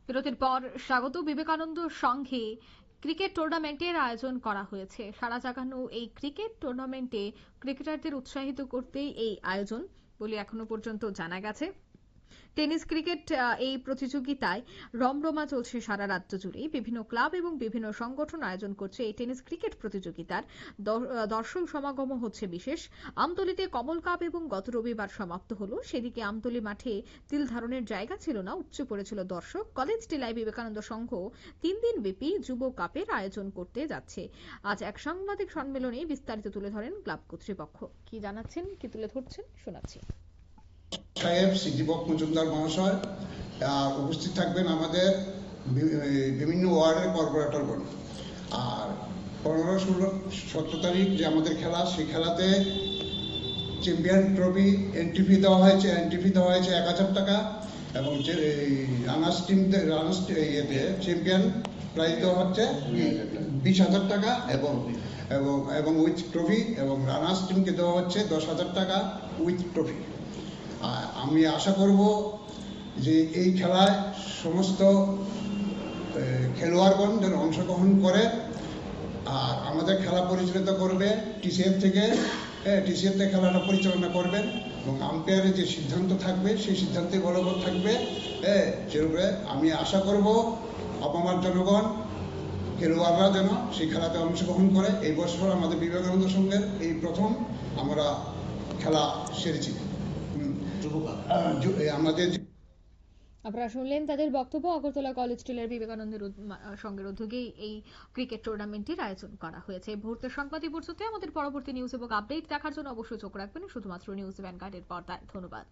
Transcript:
বিরতির পর স্বাগত। বিবেকানন্দ সংঘে ক্রিকেট টুর্নামেন্টের আয়োজন করা হয়েছে। সারা জাগানো এই ক্রিকেট টুর্নামেন্টে ক্রিকেটারদের উৎসাহিত করতেই এই আয়োজন বলে এখনো পর্যন্ত জানা গেছে। টেনিস ক্রিকেট এই প্রতিযোগিতায় রমরমা চলছে সারা রাজ্য জুড়ে। বিভিন্ন ক্লাব এবং বিভিন্ন সংগঠন আয়োজন করছে এই টেনিস ক্রিকেট প্রতিযোগিতার। দর্শক সমাগম হচ্ছে বিশেষ। আমতলীতে কমল কাপ এবং গত রবিবার সমাপ্ত হলো। সেদিকে আমতলী মাঠে তিল ধারণের জায়গা ছিল না, উপচে পড়েছিল দর্শক। কলেজ টিলায় বিবেকানন্দ সংঘ 3 দিন ব্যাপী যুব কাপের আয়োজন করতে যাচ্ছে। আজ এক সাংবাদিক সম্মেলনে বিস্তারিত তুলে ধরেন ক্লাব কর্তৃপক্ষ। কি জানাচ্ছেন, কি তুলে ধরছেন শোনাচ্ছি। সাহেব শ্রী দীপক মজুমদার মহাশয় উপস্থিত থাকবেন, আমাদের বিভিন্ন ওয়ার্ডের কর্পোরেটরগণ। আর 15, 16, 17 তারিখ যে আমাদের খেলা, সেই খেলাতে চ্যাম্পিয়ন ট্রফি এন্ট্রি ফি দেওয়া হয়েছে 1000 টাকা, এবং রানার্স ইয়েতে চ্যাম্পিয়ন প্রাইজ দেওয়া হচ্ছে 20,000 টাকা, এবং উইথ ট্রফি, এবং রানার্স টিমকে দেওয়া হচ্ছে 10,000 টাকা উইথ ট্রফি। আমি আশা করব যে এই খেলায় সমস্ত খেলোয়াড়গণ যেন অংশগ্রহণ করে। আর আমাদের খেলা পরিচালিত করবে টিসিএফ থেকে খেলাটা পরিচালনা করবেন, এবং আম্পায়ারের যে সিদ্ধান্ত থাকবে সেই সিদ্ধান্তে বলবৎ থাকবে। সেরূপে আমি আশা করব আপামার জনগণ, খেলোয়াড়রা যেন সেই খেলাতে অংশগ্রহণ করে। এই বছর আমাদের বিবেকানন্দ সংঘের এই প্রথম আমরা খেলা সেরেছি। আমাদের আপনারা শুনলেন তাদের বক্তব্য। আগরতলা কলেজ টিলার বিবেকানন্দের সংঘের উদ্যোগেই এই ক্রিকেট টুর্নামেন্টের আয়োজন করা হয়েছে। মুহূর্তের সংবাদ পর্যন্ত আমাদের পরবর্তী নিউজ এবং আপডেট দেখার জন্য অবশ্যই চোখ রাখবেন শুধুমাত্র নিউজ ভ্যানগার্ডের পর্দায়। ধন্যবাদ।